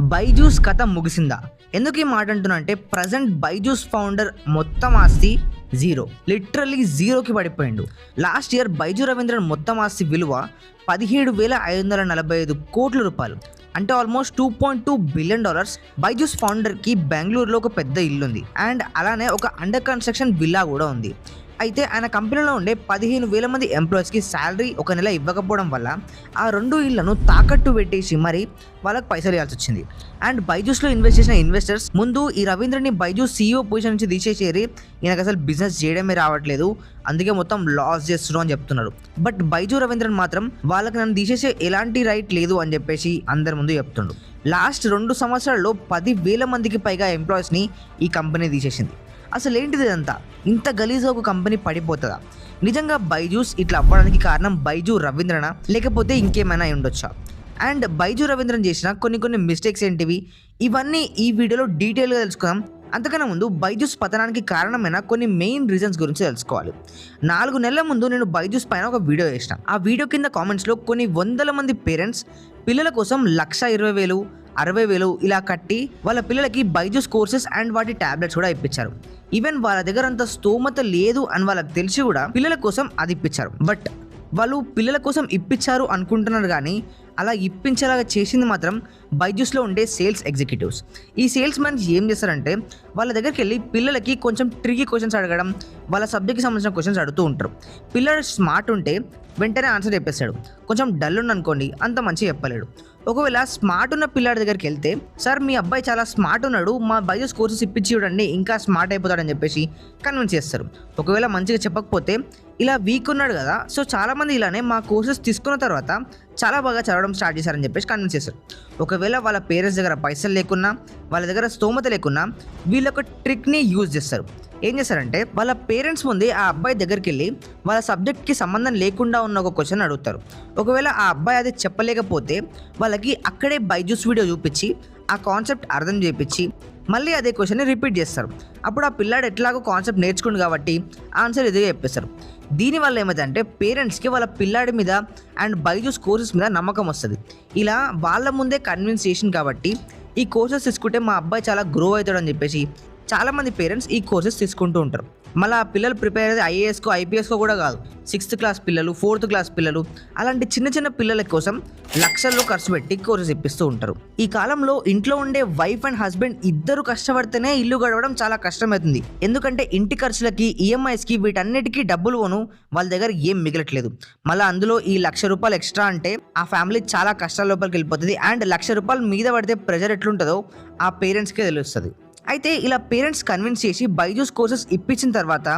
బైజూస్ కథ ముగిసిందా? ఎందుకు ఈ మాట అంటున్నా అంటే ప్రజెంట్ బైజూస్ ఫౌండర్ మొత్తం ఆస్తి జీరో, లిటరల్లీ జీరోకి పడిపోయిండు. లాస్ట్ ఇయర్ బైజూ రవీంద్రన్ మొత్తం ఆస్తి విలువ 17,545 కోట్ల రూపాయలు, అంటే ఆల్మోస్ట్ $2.2 బిలియన్. బైజూస్ ఫౌండర్కి బెంగళూరులో ఒక పెద్ద ఇల్లు ఉంది అండ్ అలానే ఒక అండర్ కన్స్ట్రక్షన్ విల్లా కూడా ఉంది. అయితే ఆయన కంపెనీలో ఉండే 15,000 మంది ఎంప్లాయీస్కి శాలరీ ఒక నెల ఇవ్వకపోవడం వల్ల ఆ 2 ఇళ్లను తాకట్టు పెట్టేసి మరి వాళ్ళకి పైసలు ఇవ్వాల్సి వచ్చింది. అండ్ బైజూస్లో ఇన్వెస్ట్ చేసిన ఇన్వెస్టర్స్ ముందు ఈ రవీంద్రని బైజూస్ CEO పొజిషన్ నుంచి తీసేసేరి ఈయనకు అసలు బిజినెస్ చేయడమే రావట్లేదు, అందుకే మొత్తం లాస్ చేస్తున్నాం అని చెప్తున్నారు. బట్ బైజూ రవీంద్రన్ మాత్రం వాళ్ళకి నన్ను తీసేసే ఎలాంటి రైట్ లేదు అని చెప్పేసి అందరి ముందు చెప్తుండు. లాస్ట్ 2 సంవత్సరాల్లో 10,000 మందికి పైగా ఎంప్లాయీస్ని ఈ కంపెనీ తీసేసింది. అసలు ఏంటిది ఇదంతా? ఇంత గలీజ్గా ఒక కంపెనీ పడిపోతుందా? నిజంగా బైజూస్ ఇట్లా అవ్వడానికి కారణం బైజూ రవీంద్రనా లేకపోతే ఇంకేమైనా ఉండొచ్చా? అండ్ బైజూ రవీంద్రన్ చేసిన కొన్ని మిస్టేక్స్ ఏంటివి, ఇవన్నీ ఈ వీడియోలో డీటెయిల్గా తెలుసుకుందాం. అంతకన్నా ముందు బైజూస్ పతనానికి కారణమైన కొన్ని మెయిన్ రీజన్స్ గురించి తెలుసుకోవాలి. 4 నెలల ముందు నేను బైజూస్ పైన ఒక వీడియో చేసిన. ఆ వీడియో కింద కామెంట్స్లో కొన్ని వందల మంది పేరెంట్స్ పిల్లల కోసం 1,20,000, 60,000 ఇలా కట్టి వాళ్ళ పిల్లలకి బైజూస్ కోర్సెస్ అండ్ వాటి టాబ్లెట్స్ కూడా ఇప్పించారు. ఈవెన్ వాళ్ళ దగ్గర అంత స్తోమత లేదు అని వాళ్ళకి తెలిసి కూడా పిల్లల కోసం అది ఇప్పించారు. బట్ వాళ్ళు పిల్లల కోసం ఇప్పించారు అనుకుంటున్నారు కానీ అలా ఇప్పించేలాగా చేసింది మాత్రం బైజూస్లో ఉండే సేల్స్ ఎగ్జిక్యూటివ్స్. ఈ సేల్స్ మ్యాన్స్ ఏం చేస్తారంటే వాళ్ళ దగ్గరికి వెళ్ళి పిల్లలకి కొంచెం ట్రికీ క్వశ్చన్స్ అడగడం, వాళ్ళ సబ్జెక్ట్కి సంబంధించిన క్వశ్చన్స్ అడుగుతూ ఉంటారు. పిల్లడు స్మార్ట్ ఉంటే వెంటనే ఆన్సర్ చెప్పేస్తాడు, కొంచెం డల్ ఉందనుకోండి అంత మంచిగా చెప్పలేడు. ఒకవేళ స్మార్ట్ ఉన్న పిల్లాడి దగ్గరికి వెళ్తే, సార్ మీ అబ్బాయి చాలా స్మార్ట్ ఉన్నాడు, మా బైజూస్ కోర్సెస్ ఇప్పించి చూడండి ఇంకా స్మార్ట్ అయిపోతాడని చెప్పేసి కన్విన్స్ చేస్తారు. ఒకవేళ మంచిగా చెప్పకపోతే ఇలా వీక్ ఉన్నాడు కదా, సో చాలామంది ఇలానే మా కోర్సెస్ తీసుకున్న తర్వాత చాలా బాగా చదవడం స్టార్ట్ చేశారని చెప్పేసి కన్విన్స్ చేస్తారు. ఒకవేళ వాళ్ళ పేరెంట్స్ దగ్గర పైసలు లేకున్నా, వాళ్ళ దగ్గర స్తోమత లేకున్నా వీళ్ళొక ట్రిక్ని యూజ్ చేస్తారు. ఏం చేస్తారంటే వాళ్ళ పేరెంట్స్ ముందే ఆ అబ్బాయి దగ్గరికి వెళ్ళి వాళ్ళ సబ్జెక్ట్కి సంబంధం లేకుండా ఉన్న ఒక క్వశ్చన్ అడుగుతారు. ఒకవేళ ఆ అబ్బాయి అది చెప్పలేకపోతే వాళ్ళకి అక్కడే బైజూస్ వీడియో చూపించి ఆ కాన్సెప్ట్ అర్థం చేయించి మళ్ళీ అదే క్వశ్చన్ని రిపీట్ చేస్తారు. అప్పుడు ఆ పిల్లాడు ఎట్లాగో కాన్సెప్ట్ నేర్చుకుండు కాబట్టి ఆన్సర్ ఇదిగా చెప్పేస్తారు. దీనివల్ల ఏమైందంటే పేరెంట్స్కి వాళ్ళ పిల్లాడి మీద అండ్ బైజూస్ కోర్సెస్ మీద నమ్మకం వస్తుంది. ఇలా వాళ్ళ ముందే కన్విన్స్ చేసింది కాబట్టి ఈ కోర్సెస్ తీసుకుంటే మా అబ్బాయి చాలా గ్రో అవుతాడు అని చెప్పేసి చాలామంది పేరెంట్స్ ఈ కోర్సెస్ తీసుకుంటూ ఉంటారు. మళ్ళీ ఆ పిల్లలు ప్రిపేర్ అయ్యేది IASకో IPSకో కూడా కాదు, 6th క్లాస్ పిల్లలు, 4th క్లాస్ పిల్లలు, అలాంటి చిన్న పిల్లల కోసం లక్షల్లో ఖర్చు పెట్టి కోర్సెస్ ఇప్పిస్తూ ఉంటారు. ఈ కాలంలో ఇంట్లో ఉండే వైఫ్ అండ్ హస్బెండ్ ఇద్దరు కష్టపడితేనే ఇల్లు గడవడం చాలా కష్టమవుతుంది. ఎందుకంటే ఇంటి ఖర్చులకి, EMIస్కి వీటన్నిటికీ డబ్బులు పోను వాళ్ళ దగ్గర ఏం మిగలట్లేదు. మళ్ళీ అందులో ఈ ₹1,00,000 ఎక్స్ట్రా అంటే ఆ ఫ్యామిలీ చాలా కష్టాల లోపలికి వెళ్ళిపోతుంది. అండ్ ₹1,00,000 మీద పడితే ప్రెజర్ ఎట్లుంటుందో ఆ పేరెంట్స్కే తెలుస్తుంది. అయితే ఇలా పేరెంట్స్ కన్విన్స్ చేసి బైజూస్ కోర్సెస్ ఇప్పించిన తర్వాత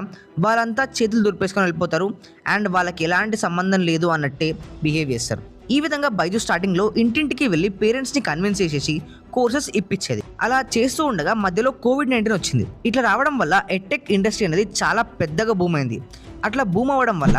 వాళ్ళంతా చేతులు దులిపేసుకొని వెళ్ళిపోతారు అండ్ వాళ్ళకి ఎలాంటి సంబంధం లేదు అన్నట్టే బిహేవ్ చేస్తారు. ఈ విధంగా బైజూస్ స్టార్టింగ్లో ఇంటింటికి వెళ్ళి పేరెంట్స్ని కన్విన్స్ చేసేసి కోర్సెస్ ఇప్పించేది. అలా చేస్తూ ఉండగా మధ్యలో COVID-19 వచ్చింది. ఇట్లా రావడం వల్ల ఎడ్టెక్ ఇండస్ట్రీ అనేది చాలా పెద్దగా బూమ్ అయింది. అట్లా బూమ్ అవ్వడం వల్ల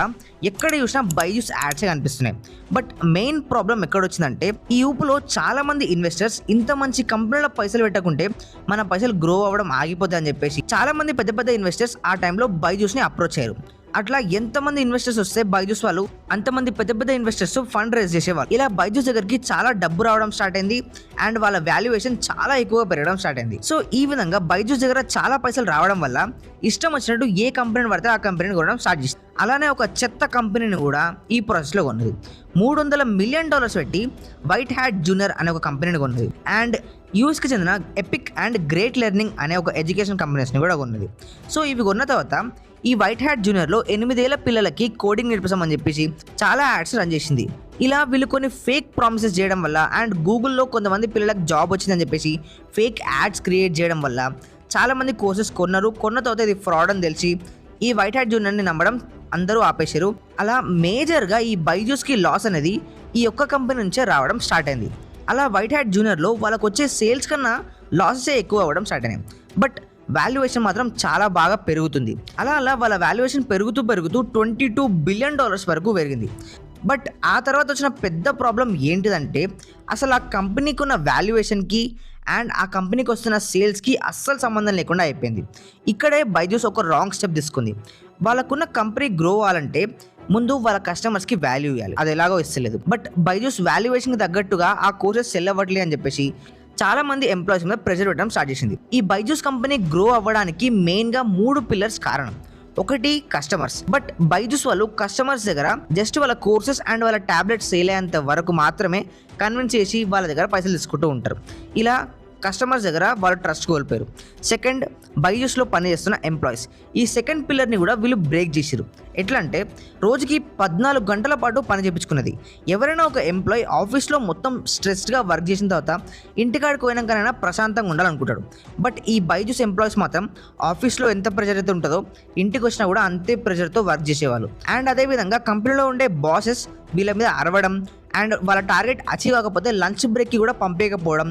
ఎక్కడ చూసినా బైజూస్ యాడ్సే కనిపిస్తున్నాయి. బట్ మెయిన్ ప్రాబ్లం ఎక్కడొచ్చిందంటే ఈ ఊపులో చాలామంది ఇన్వెస్టర్స్ ఇంత మంచి కంపెనీలో పైసలు పెట్టకుంటే మన పైసలు గ్రో అవ్వడం ఆగిపోతాయి అని చెప్పేసి చాలామంది పెద్ద ఇన్వెస్టర్స్ ఆ టైంలో బైజూస్ని అప్రోచ్ అయ్యారు. అట్లా ఎంతమంది ఇన్వెస్టర్స్ వస్తే బైజూస్ వాళ్ళు అంతమంది పెద్ద ఇన్వెస్టర్స్ ఫండ్ రైజ్ చేసేవాళ్ళు. ఇలా బైజూస్ దగ్గరికి చాలా డబ్బు రావడం స్టార్ట్ అయింది అండ్ వాళ్ళ వాల్యుయేషన్ చాలా ఎక్కువగా పెరగడం స్టార్ట్ అయింది. సో ఈ విధంగా బైజూస్ దగ్గర చాలా పైసలు రావడం వల్ల ఇష్టం వచ్చినట్టు ఏ కంపెనీని పడితే ఆ కంపెనీని కొనడం స్టార్ట్ చేసింది. అలానే ఒక చెత్త కంపెనీని కూడా ఈ ప్రాసెస్లో కొన్నది. $300 మిలియన్ పెట్టి వైట్ హ్యాట్ జూనియర్ అనే ఒక కంపెనీని కొన్నది. అండ్ యూఎస్కి చెందిన ఎపిక్ అండ్ గ్రేట్ లెర్నింగ్ అనే ఒక ఎడ్యుకేషన్ కంపెనీస్ని కూడా కొన్నది. సో ఇవి కొన్న తర్వాత ఈ వైట్ హ్యాట్ జూనియర్లో 8 ఏళ్ల పిల్లలకి కోడింగ్ నేర్పిస్తామని చెప్పేసి చాలా యాడ్స్ రన్ చేసింది. ఇలా వీళ్ళు కొన్ని ఫేక్ ప్రామిసెస్ చేయడం వల్ల అండ్ గూగుల్లో కొంతమంది పిల్లలకు జాబ్ వచ్చిందని చెప్పేసి ఫేక్ యాడ్స్ క్రియేట్ చేయడం వల్ల చాలామంది కోర్సెస్ కొన్నారు. కొన్న తర్వాత ఇది ఫ్రాడ్ అని తెలిసి ఈ వైట్ హ్యాట్ జూనియర్ని నమ్మడం అందరూ ఆపేశారు. అలా మేజర్గా ఈ బైజూస్కి లాస్ అనేది ఈ ఒక్క కంపెనీ నుంచే రావడం స్టార్ట్ అయింది. అలా వైట్ హ్యాట్ జూనియర్లో వాళ్ళకు వచ్చే సేల్స్ కన్నా లాసెసే ఎక్కువ అవ్వడం స్టార్ట్ అయినాయి. బట్ వాల్యుయేషన్ మాత్రం చాలా బాగా పెరుగుతుంది. అలా వాళ్ళ వాల్యుయేషన్ పెరుగుతూ $22 బిలియన్ వరకు పెరిగింది. బట్ ఆ తర్వాత వచ్చిన పెద్ద ప్రాబ్లం ఏంటిదంటే అసలు ఆ కంపెనీకి ఉన్న వాల్యుయేషన్కి అండ్ ఆ కంపెనీకి వస్తున్న సేల్స్కి అస్సలు సంబంధం లేకుండా అయిపోయింది. ఇక్కడే బైజూస్ ఒక రాంగ్ స్టెప్ తీసుకుంది. వాళ్ళకున్న కంపెనీ గ్రో అవ్వాలంటే ముందు వాళ్ళ కస్టమర్స్కి వాల్యూ ఇవ్వాలి, అది ఎలాగో ఇస్తలేదు. బట్ బైజూస్ వాల్యుయేషన్కి తగ్గట్టుగా ఆ కోర్సెస్ సెల్ అవ్వట్లే అని చెప్పేసి చాలా మంది ఎంప్లాయీస్ మీద ప్రెషర్ పెట్టడం స్టార్ట్ చేసింది. ఈ బైజూస్ కంపెనీ గ్రో అవ్వడానికి మెయిన్గా 3 పిల్లర్స్ కారణం. ఒకటి కస్టమర్స్. బట్ బైజూస్ వాళ్ళు కస్టమర్స్ దగ్గర జస్ట్ వాళ్ళ కోర్సెస్ అండ్ వాళ్ళ టాబ్లెట్స్ సేల్ అయ్యేంత వరకు మాత్రమే కన్విన్స్ చేసి వాళ్ళ దగ్గర పైసలు తీసుకుంటూ ఉంటారు. ఇలా కస్టమర్స్ దగ్గర వాళ్ళు ట్రస్ట్ కోల్పోయారు. సెకండ్, బైజూస్లో పనిచేస్తున్న ఎంప్లాయీస్. ఈ సెకండ్ పిల్లర్ని కూడా వీళ్ళు బ్రేక్ చేసిరు. ఎట్లా అంటే రోజుకి 14 గంటల పాటు పని చేయించుకున్నది. ఎవరైనా ఒక ఎంప్లాయీ ఆఫీస్లో మొత్తం స్ట్రెస్డ్గా వర్క్ చేసిన తర్వాత ఇంటికాడికి పోయినాకనైనా ప్రశాంతంగా ఉండాలనుకుంటాడు. బట్ ఈ బైజూస్ ఎంప్లాయీస్ మాత్రం ఆఫీస్లో ఎంత ప్రెషర్ అయితే ఉంటుందో ఇంటికి వచ్చినా కూడా అంతే ప్రెషర్తో వర్క్ చేసేవాళ్ళు. అండ్ అదేవిధంగా కంపెనీలో ఉండే బాసెస్ వీళ్ళ మీద అరవడం అండ్ వాళ్ళ టార్గెట్ అచీవ్ కాకపోతే లంచ్ బ్రేక్కి కూడా పంపేయకపోవడం,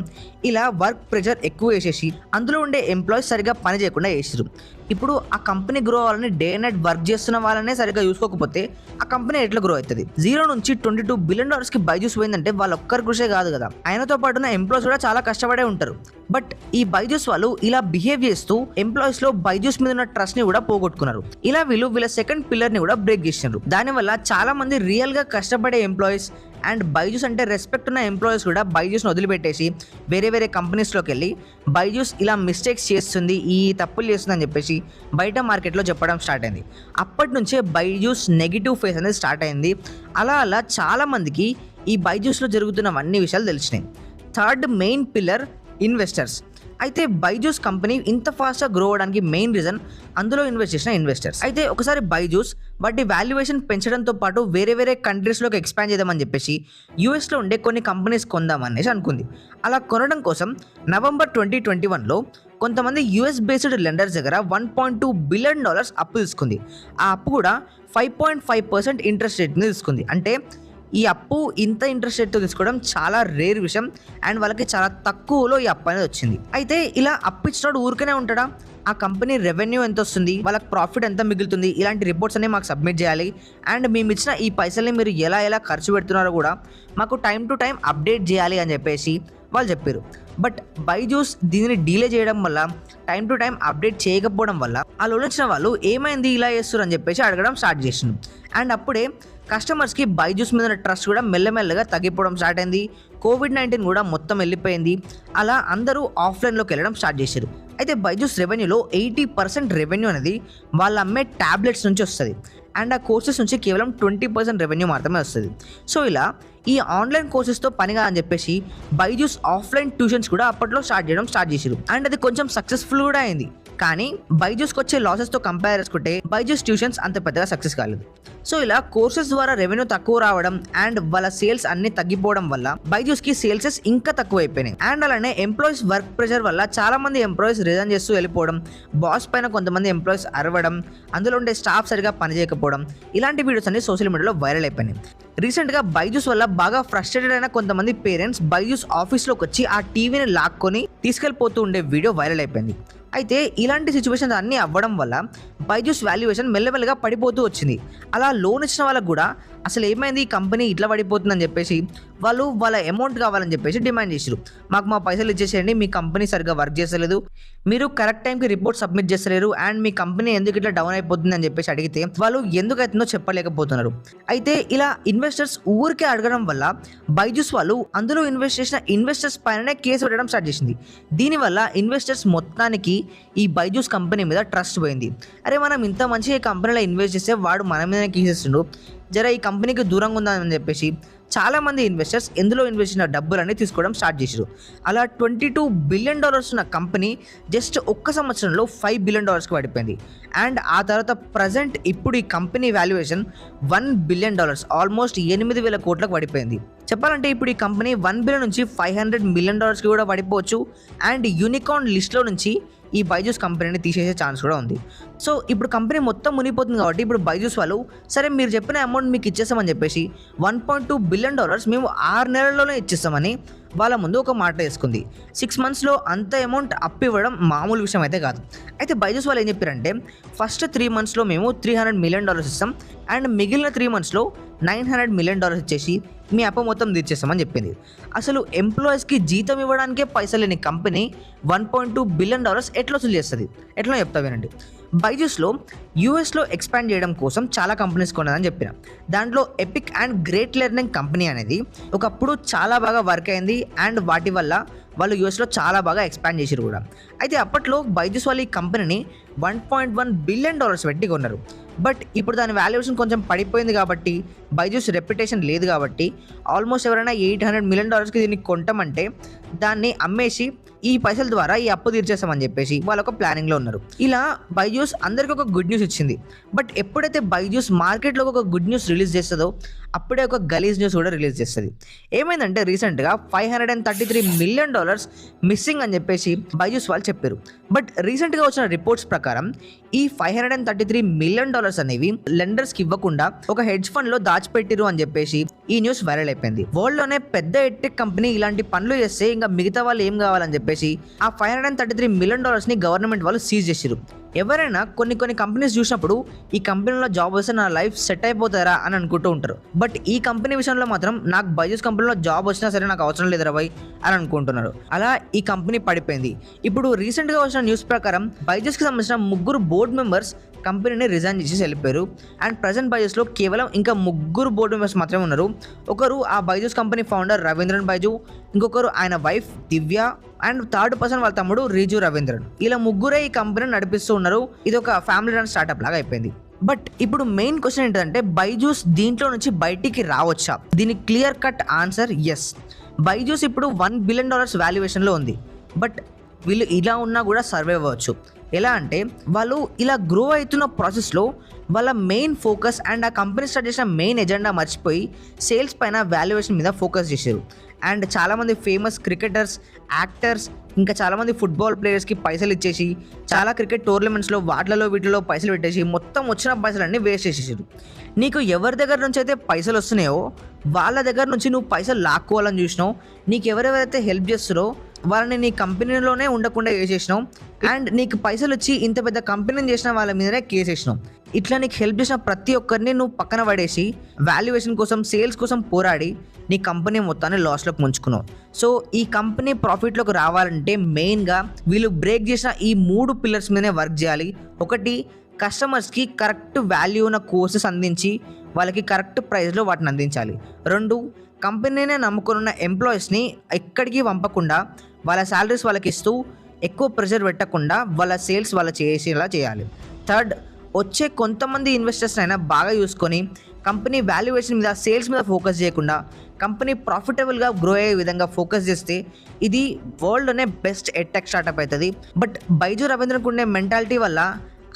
ఇలా వర్క్ ప్రెషర్ ఎక్కువ వేసేసి అందులో ఉండే ఎంప్లాయీస్ సరిగ్గా పని చేయకుండా చేసారు. ఇప్పుడు ఆ కంపెనీ గ్రో అవ్వాలని డే అండ్ నైట్ వర్క్ చేస్తున్న వాళ్ళనే సరిగ్గా చూసుకోకపోతే ఆ కంపెనీ ఎట్లా గ్రో అవుతుంది? 0 నుంచి $22 బిలియన్ బైజూస్ పోయిందంటే వాళ్ళ ఒక్కరి కృషే కాదు కదా, ఆయనతో పాటు ఉన్న ఎంప్లాయీస్ కూడా చాలా కష్టపడే ఉంటారు. బట్ ఈ బైజూస్ వాళ్ళు ఇలా బిహేవ్ చేస్తూ ఎంప్లాయీస్ లో బైజూస్ మీద ఉన్న ట్రస్ట్ ని కూడా పోగొట్టుకున్నారు. ఇలా వీళ్ళ సెకండ్ పిల్లర్ ని కూడా బ్రేక్ చేసినారు. దానివల్ల చాలా మంది రియల్ గా కష్టపడే ఎంప్లాయీస్ అండ్ బైజూస్ అంటే రెస్పెక్ట్ ఉన్న ఎంప్లాయీస్ కూడా బైజూస్ని వదిలిపెట్టేసి వేరే కంపెనీస్లోకి వెళ్ళి బైజూస్ ఇలా మిస్టేక్స్ చేస్తుంది, ఈ తప్పులు చేస్తుంది అని చెప్పేసి బయట మార్కెట్లో చెప్పడం స్టార్ట్ అయింది. అప్పటి నుంచే బైజూస్ నెగిటివ్ ఫేస్ అనేది స్టార్ట్ అయింది. అలా చాలామందికి ఈ బైజూస్లో జరుగుతున్నవన్నీ విషయాలు తెలిసినాయి. Third main pillar investors. అయితే బైజూస్ కంపెనీ ఇంత ఫాస్ట్గా గ్రో అవడానికి మెయిన్ రీజన్ అందులో ఇన్వెస్ట్ చేసిన ఇన్వెస్టర్స్. అయితే ఒకసారి బైజూస్ వాటి వాల్యుయేషన్ పెంచడంతో పాటు వేరే కంట్రీస్లోకి ఎక్స్పాండ్ చేద్దామని చెప్పేసి యూఎస్లో ఉండే కొన్ని కంపెనీస్ కొందామనేసి అనుకుంది. అలా కొనడం కోసం నవంబర్ 2021లో కొంతమంది యూఎస్ బేస్డ్ లెండర్స్ దగ్గర $1.2 బిలియన్ అప్పు తీసుకుంది. ఆ అప్పు కూడా 5.5% ఇంట్రెస్ట్ రేట్ని తీసుకుంది. అంటే ఈ అప్పు ఇంత ఇంట్రెస్ట్ రేట్తో తీసుకోవడం చాలా రేర్ విషయం అండ్ వాళ్ళకి చాలా తక్కువలో ఈ అప్పు అనేది వచ్చింది. అయితే ఇలా అప్పు ఇచ్చినప్పుడు ఊరికనే ఉంటాడా? ఆ కంపెనీ రెవెన్యూ ఎంత వస్తుంది, వాళ్ళకి ప్రాఫిట్ ఎంత మిగులుతుంది, ఇలాంటి రిపోర్ట్స్ అన్ని మాకు సబ్మిట్ చేయాలి. అండ్ మేము ఇచ్చిన ఈ పైసల్ని మీరు ఎలా ఖర్చు పెడుతున్నారో కూడా మాకు టైం టు టైం అప్డేట్ చేయాలి అని చెప్పేసి వాళ్ళు చెప్పారు. బట్ బైజూస్ దీనిని డీలే చేయడం వల్ల, టైం టు టైం అప్డేట్ చేయకపోవడం వల్ల ఆలోచించిన వాళ్ళు ఏమైంది ఇలా చేస్తారు అని చెప్పేసి అడగడం స్టార్ట్ చేసిండు. అండ్ అప్పుడే కస్టమర్స్కి బైజూస్ మీద ట్రస్ట్ కూడా మెల్లమెల్లగా తగ్గిపోవడం స్టార్ట్ అయింది. COVID-19 కూడా మొత్తం వెళ్ళిపోయింది. అలా అందరూ ఆఫ్లైన్లోకి వెళ్ళడం స్టార్ట్ చేశారు. అయితే బైజూస్ రెవెన్యూలో 80% రెవెన్యూ అనేది వాళ్ళు అమ్మే ట్యాబ్లెట్స్ నుంచి వస్తుంది. అండ్ ఆ కోర్సెస్ నుంచి కేవలం 20% రెవెన్యూ మాత్రమే వస్తుంది. సో ఇలా ఈ ఆన్లైన్ కోర్సెస్తో పనిగా అని చెప్పేసి బైజూస్ ఆఫ్లైన్ ట్యూషన్స్ కూడా అప్పట్లో స్టార్ట్ చేశారు. అండ్ అది కొంచెం సక్సెస్ఫుల్ కూడా అయింది. కానీ బైజూస్కి వచ్చే లాసెస్తో కంపేర్ చేసుకుంటే బైజూస్ ట్యూషన్స్ అంత పెద్దగా సక్సెస్ కాలేదు. సో ఇలా కోర్సెస్ ద్వారా రెవెన్యూ తక్కువ రావడం అండ్ వాళ్ళ సేల్స్ అన్ని తగ్గిపోవడం వల్ల బైజూస్కి సేల్సెస్ ఇంకా తక్కువ అయిపోయినాయి. అండ్ అలానే ఎంప్లాయీస్ వర్క్ ప్రెషర్ వల్ల చాలా మంది ఎంప్లాయీస్ రిజైన్ చేస్తూ వెళ్ళిపోవడం, బాస్ పైన కొంతమంది ఎంప్లాయీస్ అరవడం, అందులో ఉండే స్టాఫ్ సరిగా పనిచేయకపోవడం, ఇలాంటి వీడియోస్ అన్ని సోషల్ మీడియాలో వైరల్ అయిపోయినాయి. రీసెంట్గా బైజూస్ వల్ల బాగా ఫ్రస్ట్రేటెడ్ అయిన కొంతమంది పేరెంట్స్ బైజూస్ ఆఫీస్లోకి వచ్చి ఆ టీవీని లాక్కొని తీసుకెళ్ళిపోతూ ఉండే వీడియో వైరల్ అయిపోయింది. అయితే ఇలాంటి సిచ్యువేషన్స్ అన్నీ అవ్వడం వల్ల బైజూస్ వాల్యుయేషన్ మెల్లమెల్లగా పడిపోతూ వచ్చింది. అలా లోన్ ఇచ్చిన వాళ్ళకు కూడా అసలు ఏమైంది, ఈ కంపెనీ ఇట్లా పడిపోతుందని చెప్పేసి వాళ్ళు వాళ్ళ అమౌంట్ కావాలని చెప్పేసి డిమాండ్ చేశారు. మాకు మా పైసలు ఇచ్చేసేయండి, మీ కంపెనీ సరిగ్గా వర్క్ చేస్తలేదు, మీరు కరెక్ట్ టైంకి రిపోర్ట్ సబ్మిట్ చేస్తలేరు అండ్ మీ కంపెనీ ఎందుకు ఇట్లా డౌన్ అయిపోతుంది అని చెప్పేసి అడిగితే వాళ్ళు ఎందుకు అవుతుందో చెప్పలేకపోతున్నారు. అయితే ఇలా ఇన్వెస్టర్స్ ఊరికే అడగడం వల్ల బైజూస్ వాళ్ళు అందులో ఇన్వెస్ట్ చేసిన ఇన్వెస్టర్స్ పైననే కేసు పెట్టడం స్టార్ట్ చేసింది. దీనివల్ల ఇన్వెస్టర్స్ మొత్తానికి ఈ బైజూస్ కంపెనీ మీద ట్రస్ట్ పోయింది. అరే మనం ఇంత మంచిగా ఈ కంపెనీలో ఇన్వెస్ట్ చేస్తే వాడు మన మీదనే కేసేస్తుండు, జర ఈ కంపెనీకి దూరంగా ఉందని చెప్పేసి చాలామంది ఇన్వెస్టర్స్ ఎందులో ఇన్వెస్ట్ చేసిన డబ్బులన్నీ తీసుకోవడం స్టార్ట్ చేశారు. అలా $22 బిలియన్ ఉన్న కంపెనీ జస్ట్ ఒక్క సంవత్సరంలో $5 బిలియన్ పడిపోయింది. అండ్ ఆ తర్వాత ప్రజెంట్ ఇప్పుడు ఈ కంపెనీ వాల్యుయేషన్ $1 బిలియన్, ఆల్మోస్ట్ 8,000 కోట్లకు పడిపోయింది. చెప్పాలంటే ఇప్పుడు ఈ కంపెనీ $1 బిలియన్ నుంచి $500 మిలియన్ కూడా పడిపోవచ్చు. అండ్ యూనికార్న్ లిస్ట్లో నుంచి ఈ బైజూస్ కంపెనీని తీసేసే ఛాన్స్ కూడా ఉంది. సో ఇప్పుడు కంపెనీ మొత్తం మునిగిపోతుంది కాబట్టి ఇప్పుడు బైజూస్ వాళ్ళు సరే మీరు చెప్పిన అమౌంట్ మీకు ఇచ్చేస్తామని చెప్పేసి $1.2 బిలియన్ మేము 6 నెలల్లోనే ఇచ్చేస్తామని వాళ్ళ ముందు ఒక మాట వేసుకుంది. 6 మంత్స్లో అంత అమౌంట్ అప్పు ఇవ్వడం మామూలు విషయం అయితే కాదు. అయితే బైజూస్ వాళ్ళు ఏం చెప్పారంటే ఫస్ట్ 3 మంత్స్లో మేము $300 మిలియన్ ఇస్తాం అండ్ మిగిలిన 3 మంత్స్లో $900 మిలియన్ ఇచ్చేసి మీ అప్పు మొత్తం తీర్చేస్తామని చెప్పింది. అసలు ఎంప్లాయీస్కి జీతం ఇవ్వడానికే పైసలు లేని కంపెనీ $1.2 బిలియన్ ఎట్లా వసూలు చేస్తుంది? ఎట్లా చెప్తా వినండి. బైజూస్లో యూఎస్లో ఎక్స్పాండ్ చేయడం కోసం చాలా కంపెనీస్ కొన్నదని చెప్పిన. దాంట్లో epic and great learning company అనేది ఒకప్పుడు చాలా బాగా వర్క్ అయింది అండ్ వాటి వల్ల వాళ్ళు యూఎస్లో చాలా బాగా ఎక్స్పాండ్ చేశారు కూడా. అయితే అప్పట్లో బైజూస్ వాళ్ళు ఈ కంపెనీని $1.1 బిలియన్ పెట్టి కొన్నారు. బట్ ఇప్పుడు దాని వాల్యుయేషన్ కొంచెం పడిపోయింది కాబట్టి, బైజూస్ రెప్యుటేషన్ లేదు కాబట్టి ఆల్మోస్ట్ ఎవరైనా $800 మిలియన్ దీన్ని కొంటామంటే దాన్ని అమ్మేసి ఈ పైసల ద్వారా ఈ అప్పు తీర్చేస్తామని చెప్పేసి వాళ్ళు ఒక ప్లానింగ్లో ఉన్నారు. ఇలా బైజూస్ అందరికీ ఒక గుడ్ న్యూస్ ఇచ్చింది. బట్ ఎప్పుడైతే బైజూస్ మార్కెట్లో ఒక గుడ్ న్యూస్ రిలీజ్ చేస్తుందో అప్పుడే ఒక గలీజ్ న్యూస్ కూడా రిలీజ్ చేస్తుంది. ఏమైందంటే రీసెంట్గా $533 మిలియన్ మిస్సింగ్ అని చెప్పేసి బైజూస్ వాళ్ళు చెప్పారు. బట్ రీసెంట్గా వచ్చిన రిపోర్ట్స్ ప్రకారం ఈ $533 మిలియన్ అనేవి లెండర్స్కి ఇవ్వకుండా ఒక హెడ్జ్ ఫండ్లో దాచిపెట్టిరు అని చెప్పేసి ఈ న్యూస్ వైరల్ అయిపోయింది. వరల్డ్లోనే పెద్ద ఎడ్టెక్ కంపెనీ ఇలాంటి పనులు చేస్తే ఇంకా మిగతా వాళ్ళు ఏం కావాలని చెప్పేసి ఆ $533 మిలియన్ ని గవర్నమెంట్ వాళ్ళు సీజ్ చేసిరు. ఎవరైనా కొన్ని కంపెనీస్ చూసినప్పుడు ఈ కంపెనీలో జాబ్ వస్తే నా లైఫ్ సెట్ అయిపోతారా అని అనుకుంటూ ఉంటారు. బట్ ఈ కంపెనీ విషయంలో మాత్రం నాకు బైజూస్ కంపెనీలో జాబ్ వచ్చినా సరే నాకు అవసరం లేదు రవై అని అనుకుంటున్నారు. అలా ఈ కంపెనీ పడిపోయింది. ఇప్పుడు రీసెంట్గా వచ్చిన న్యూస్ ప్రకారం బైజూస్కి సంబంధించిన 3 బోర్డు మెంబర్స్ కంపెనీని రిజైన్ చేసి వెళ్ళిపోయారు. అండ్ ప్రజెంట్ బైజూస్లో కేవలం ఇంకా 3 బోర్డు మెంబర్స్ మాత్రమే ఉన్నారు. ఒకరు ఆ బైజూస్ కంపెనీ ఫౌండర్ రవీంద్రన్ బైజూ, ఇంకొకరు ఆయన wife Divya, and third person వాళ్ళ తమ్ముడు రీజు రవీంద్రన్. ఇలా 3 ఈ కంపెనీని నడిపిస్తూ ఉన్నారు. ఇది ఒక ఫ్యామిలీ రన్ స్టార్ట్అప్ లాగా అయిపోయింది. బట్ ఇప్పుడు మెయిన్ క్వశ్చన్ ఏంటంటే బైజూస్ దీంట్లో నుంచి బయటికి రావచ్చా? దీనికి clear cut answer yes. Byju's ఇప్పుడు $1 బిలియన్ వాల్యుయేషన్లో ఉంది. బట్ వీళ్ళు ఇలా ఉన్నా కూడా సర్వే అవ్వచ్చు. ఎలా అంటే వాళ్ళు ఇలా గ్రో అవుతున్న ప్రాసెస్లో వాళ్ళ మెయిన్ ఫోకస్ అండ్ ఆ కంపెనీ స్టార్ట్ చేసిన మెయిన్ ఎజెండా మర్చిపోయి సేల్స్ పైన వాల్యుయేషన్ మీద ఫోకస్ చేశారు. అండ్ చాలామంది ఫేమస్ క్రికెటర్స్, యాక్టర్స్, ఇంకా చాలామంది ఫుట్బాల్ ప్లేయర్స్కి పైసలు ఇచ్చేసి చాలా క్రికెట్ టోర్నమెంట్స్లో వీటిలో పైసలు పెట్టేసి మొత్తం వచ్చిన పైసలన్నీ వేస్ట్ చేసేసారు. నీకు ఎవరి దగ్గర నుంచి అయితే పైసలు వస్తున్నాయో వాళ్ళ దగ్గర నుంచి నువ్వు పైసలు లాక్కోవాలని చూసినావు. నీకు ఎవరెవరైతే హెల్ప్ చేస్తారో వాళ్ళని నీ కంపెనీలోనే ఉండకుండా వేసేసినావు. అండ్ నీకు పైసలు వచ్చి ఇంత పెద్ద కంపెనీని చేసిన వాళ్ళ మీదనే కేసేసినావు. ఇట్లా నీకు హెల్ప్ చేసిన ప్రతి ఒక్కరిని నువ్వు పక్కన పడేసి వాల్యుయేషన్ కోసం, సేల్స్ కోసం పోరాడి నీ కంపెనీ మొత్తాన్ని లాస్లోకి ముంచుకున్నావు. సో ఈ కంపెనీ ప్రాఫిట్లోకి రావాలంటే మెయిన్గా వీళ్ళు బ్రేక్ చేసిన ఈ 3 పిల్లర్స్ మీదనే వర్క్ చేయాలి. ఒకటి, కస్టమర్స్కి కరెక్ట్ వాల్యూ ఉన్న కోర్సెస్ అందించి వాళ్ళకి కరెక్ట్ ప్రైస్లో వాటిని అందించాలి. 2, కంపెనీనే నమ్ముకున్న ఎంప్లాయీస్ని ఎక్కడికి పంపకుండా వాళ్ళ శాలరీస్ వాళ్ళకి ఇస్తూ ఎక్కువ ప్రెషర్ పెట్టకుండా వాళ్ళ సేల్స్ వాళ్ళు చేసేలా చేయాలి. 3, వచ్చే కొంతమంది ఇన్వెస్టర్స్ అయినా బాగా చూసుకొని కంపెనీ వాల్యుయేషన్ మీద, సేల్స్ మీద ఫోకస్ చేయకుండా కంపెనీ ప్రాఫిటబుల్గా గ్రో అయ్యే విధంగా ఫోకస్ చేస్తే ఇది వరల్డ్లోనే బెస్ట్ ఎడ్టెక్ స్టార్ట్అప్ అవుతుంది. బట్ బైజూ రవీంద్రన్ ఉండే మెంటాలిటీ వల్ల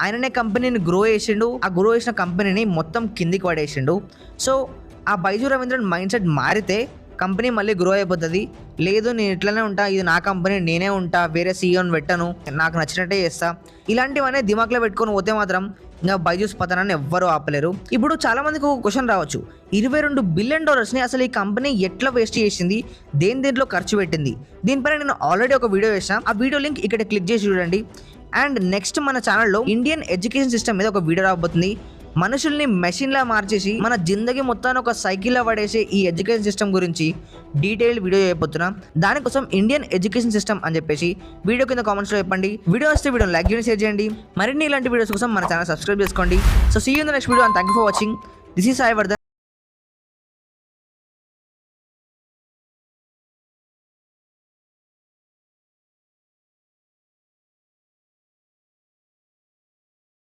ఆయననే కంపెనీని గ్రో చేసిండు. ఆ గ్రో చేసిన కంపెనీని మొత్తం కిందికి పడేసిండు. సో ఆ బైజూ రవీంద్రన్ మైండ్ సెట్ మారితే కంపెనీ మళ్ళీ గ్రో అయిపోతుంది. లేదు నేను ఇట్లనే ఉంటా, ఇది నా కంపెనీ, నేనే ఉంటా, వేరే సీఈఓని పెట్టను, నాకు నచ్చినట్టే చేస్తా, ఇలాంటివన్నీ దిమాగ్లో పెట్టుకొని పోతే మాత్రం ఇంకా బైజూస్ పతనాన్ని ఎవ్వరూ ఆపలేరు. ఇప్పుడు చాలా మందికి ఒక క్వశ్చన్ రావచ్చు, $22 బిలియన్ అసలు ఈ కంపెనీ ఎట్లా వేస్ట్ చేసింది, దేంట్లో ఖర్చు పెట్టింది? దీనిపైన నేను ఆల్రెడీ ఒక వీడియో చేసిన, ఆ వీడియో లింక్ ఇక్కడ క్లిక్ చేసి చూడండి. అండ్ నెక్స్ట్ మన ఛానల్లో ఇండియన్ ఎడ్యుకేషన్ సిస్టమ్ మీద ఒక వీడియో రాబోతుంది. మనుషుల్ని మెషిన్లా మార్చేసి మన జిందగీ మొత్తాన్ని ఒక సైకిల్లా పడేసే ఈ ఎడ్యుకేషన్ సిస్టమ్ గురించి డీటెయిల్ వీడియో చేయబోతున్నా. దానికోసం ఇండియన్ ఎడ్యుకేషన్ సిస్టమ్ అని చెప్పేసి వీడియో కింద కామెంట్స్లో చెప్పండి. వీడియో వస్తే వీడియోని లైక్ చేయండి, షేర్ చేయండి. మరిన్ని ఇలాంటి వీడియోస్ కోసం మన ఛానల్ సబ్స్క్రైబ్ చేసుకోండి. So see you in the next video and thank you for watching. This is Sai Vardhan.